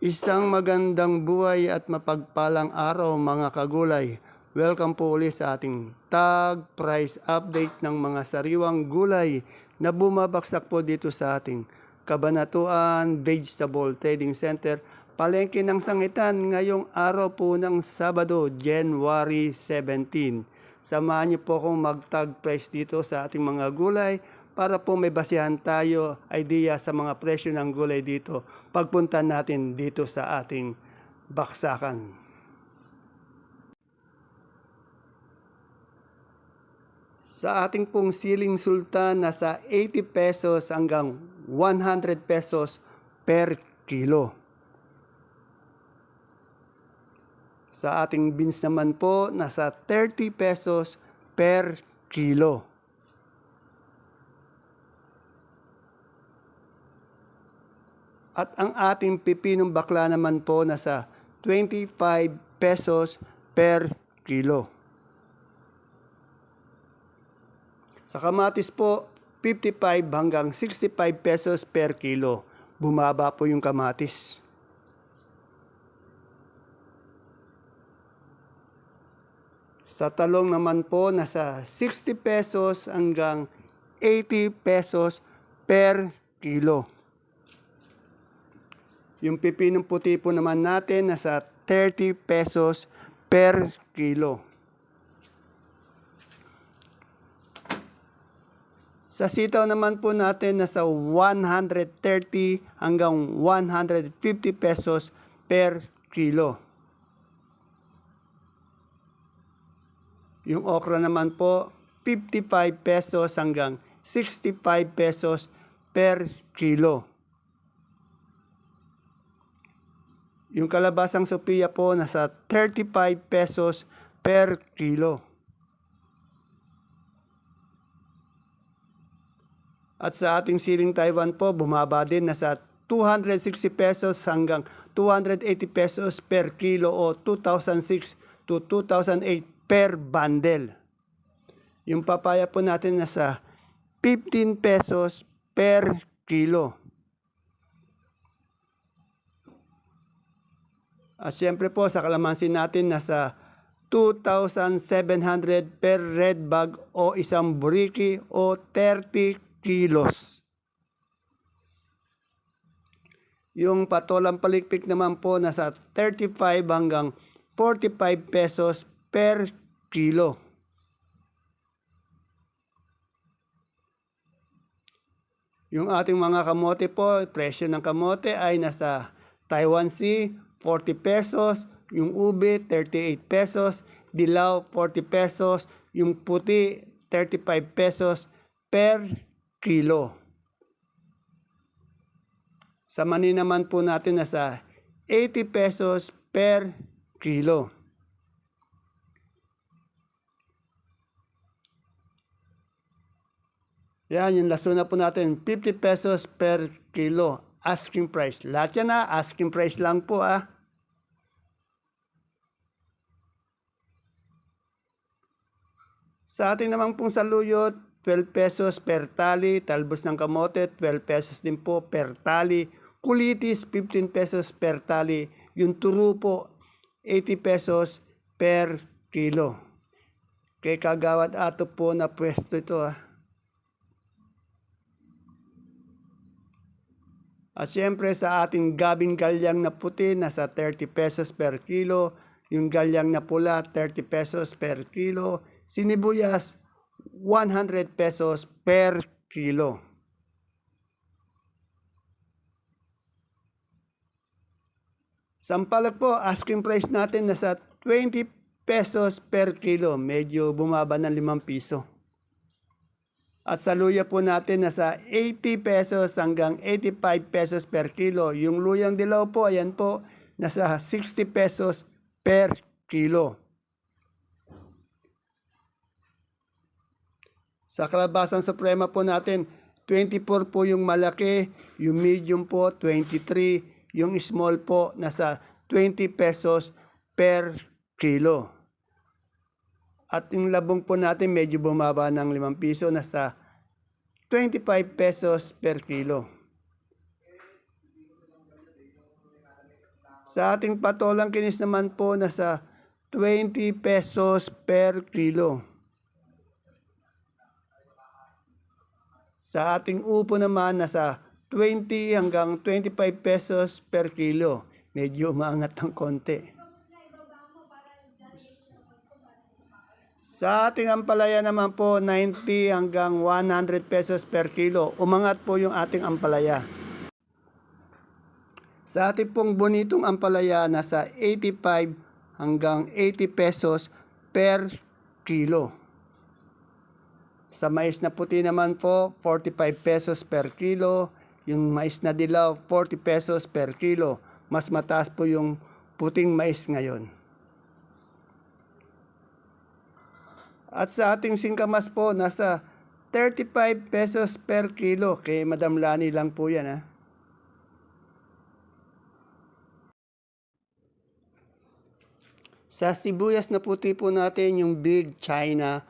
Isang magandang buhay at mapagpalang araw mga kagulay. Welcome po ulit sa ating tag price update ng mga sariwang gulay na bumabaksak po dito sa ating Kabanatuan Vegetable Trading Center, Palengke ng Sangitan ngayong araw po ng Sabado, January 17. Samahan niyo po akong mag-tag price dito sa ating mga gulay para po may basihan tayo idea sa mga presyo ng gulay dito pagpunta natin dito sa ating baksakan. Sa ating pong siling sultan, nasa 80 pesos hanggang 100 pesos per kilo. Sa ating beans naman po, nasa 30 pesos per kilo. At ang ating pipinong bakla naman po nasa 25 pesos per kilo. Sa kamatis po, 55 hanggang 65 pesos per kilo. Bumaba po yung kamatis. Sa talong naman po, nasa 60 pesos hanggang 80 pesos per kilo. Yung pipinong puti po naman natin, nasa 30 pesos per kilo. Sa sitaw naman po natin, nasa 130 hanggang 150 pesos per kilo. Yung okra naman po, 55 pesos hanggang 65 pesos per kilo. Yung kalabasang Sophia po, nasa 35 pesos per kilo. At sa ating siling Taiwan po, bumaba din, nasa 260 pesos hanggang 280 pesos per kilo o 2006 to 2008 per bundle. Yung papaya po natin nasa 15 pesos per kilo. At siyempre po sa kalamansi natin nasa 2,700 per red bag o isang buriki o 30 kilos. Yung patolang palikpik naman po nasa 35 hanggang 45 pesos per kilo. Yung ating mga kamote po, presyo ng kamote ay nasa Taiwan Sea, 40 pesos. Yung ube, 38 pesos. Dilaw, 40 pesos. Yung puti, 35 pesos per kilo. Sa mani naman po natin nasa 80 pesos per kilo. Yan, yung lasuna po natin, 50 pesos per kilo. Asking price. Lahat yan asking price lang po Sa ating naman pong saluyot, 12 pesos per tali. Talbos ng kamote, 12 pesos din po per tali. Kulitis, 15 pesos per tali. Yung turo po, 80 pesos per kilo. Kay Kagawad Ato po na pwesto ito At siyempre sa ating gabing galyang na puti, nasa 30 pesos per kilo. Yung galyang na pula, 30 pesos per kilo. Sinibuyas, 100 pesos per kilo. Sampalok po, asking price natin nasa 20 pesos per kilo. Medyo bumaba ng 5 piso. At sa luya po natin nasa 80 pesos hanggang 85 pesos per kilo. Yung luyang dilaw po, ayan po, nasa 60 pesos per kilo. Sa kalabasang suprema po natin, 24 po yung malaki, yung medium po 23, yung small po nasa 20 pesos per kilo. At yung labong po natin medyo bumaba ng 5 piso, nasa 25 pesos per kilo. Sa ating patolang kinis naman po, nasa 20 pesos per kilo. Sa ating upo naman, nasa 20 hanggang 25 pesos per kilo. Medyo umangat ng konti. Sa ating ampalaya naman po, 90 hanggang 100 pesos per kilo. Umangat po yung ating ampalaya. Sa ating pong bonitong ampalaya, nasa 85 hanggang 80 pesos per kilo. Sa mais na puti naman po, 45 pesos per kilo. Yung mais na dilaw, 40 pesos per kilo. Mas mataas po yung puting mais ngayon. At sa ating singkamas po, nasa 35 pesos per kilo. Kay Madam Lani lang po yan, ha. Sa sibuyas na puti po natin, yung Big China,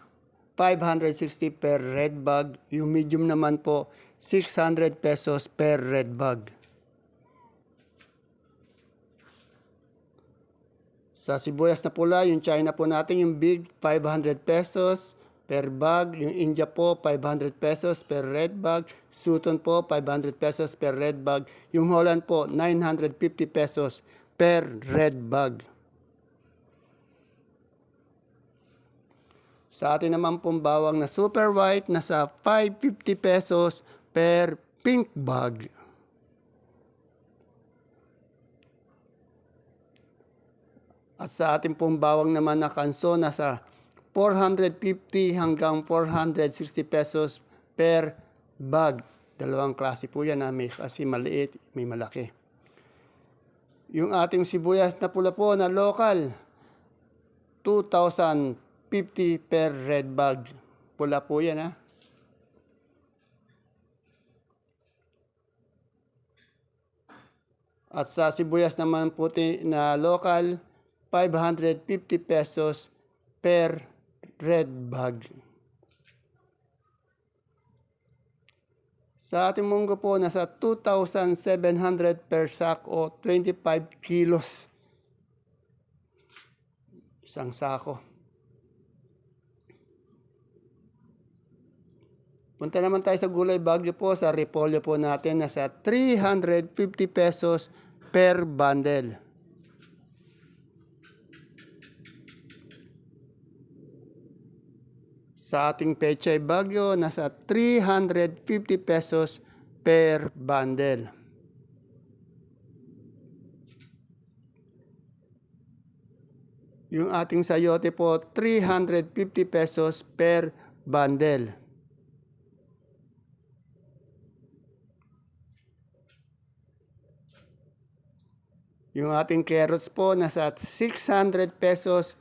560 per red bag. Yung medium naman po, 600 pesos per red bag. Sa sibuyas na pula, yung China po natin, yung Big, 500 pesos per bag. Yung India po, 500 pesos per red bag. Sutton po, 500 pesos per red bag. Yung Holland po, 950 pesos per red bag. Sa atin naman pong bawang na super white, nasa 550 pesos per pink bag. At sa ating pong bawang naman na kanso, nasa 450 hanggang 460 pesos per bag. Dalawang klase po yan, may kasi maliit, may malaki. Yung ating sibuyas na pula po na local, 2,050 per red bag. Pula po yan, ha. At sa sibuyas naman puti na local, 550 pesos per red bag. Sa ating munggo po, nasa 2,700 per sack o 25 kilos. Isang sako. Punta naman tayo sa gulay bagyo po. Sa repolyo po natin, nasa 350 pesos per bundle. Sa ating pechay bagyo, nasa 350 pesos per bundle. Yung ating sayote po, 350 pesos per bundle. Yung ating carrots po, nasa 600 pesos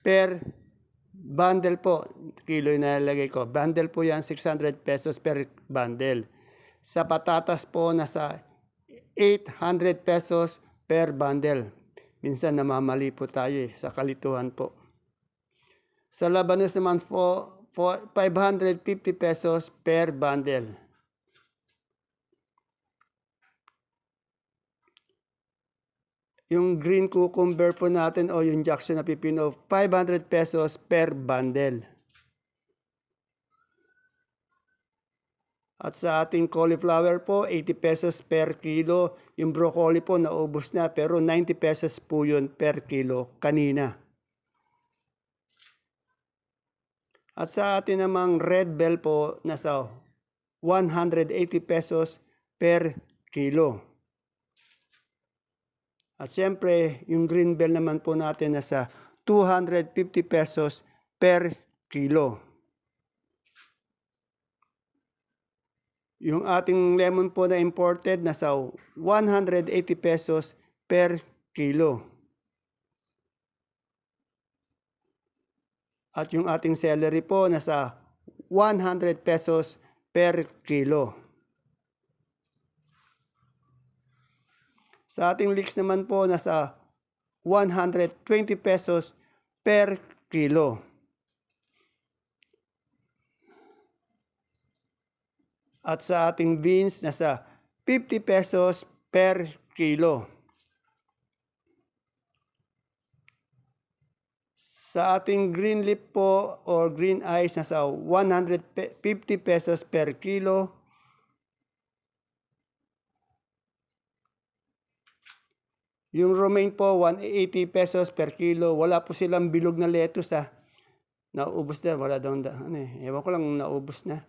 per bundle po. Kilo yung nalalagay ko. Bundle po yan, 600 pesos per bundle. Sa patatas po, nasa 800 pesos per bundle. Minsan namamali po tayo sa kalituhan po. Sa labanos naman po, 550 pesos per bundle. Yung green cucumber po natin o yung Jackson na pipino, 500 pesos per bundle. At sa ating cauliflower po, 80 pesos per kilo. Yung broccoli po, naubos na pero 90 pesos po yun per kilo kanina. At sa atin namang red bell po, nasa 180 pesos per kilo. At siyempre, yung green bell naman po natin nasa 250 pesos per kilo. Yung ating lemon po na imported nasa 180 pesos per kilo. At yung ating celery po nasa 100 pesos per kilo. Sa ating leeks naman po, nasa 120 pesos per kilo. At sa ating beans, nasa 50 pesos per kilo. Sa ating green leaf po or green ice, nasa 150 pesos per kilo. Yung romaine po, 180 pesos per kilo. Wala po silang bilog na lettuce ha. Naubos na, wala daw ano eh. Ewan ko lang naubos na.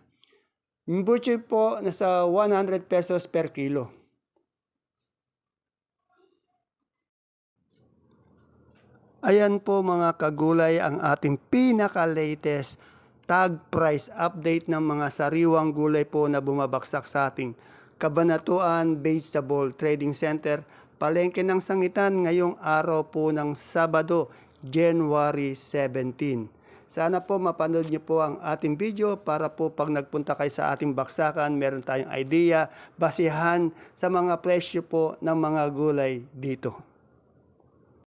Yung butcher po, nasa 100 pesos per kilo. Ayan po mga kagulay ang ating pinaka-latest tag price update ng mga sariwang gulay po na bumabaksak sa ating Kabanatuan Vegetable Trading Center, Palengke ng Sangitan ngayong araw po ng Sabado, January 17. Sana po mapanood niyo po ang ating video para po pag nagpunta kayo sa ating baksakan, meron tayong idea, basihan sa mga presyo po ng mga gulay dito.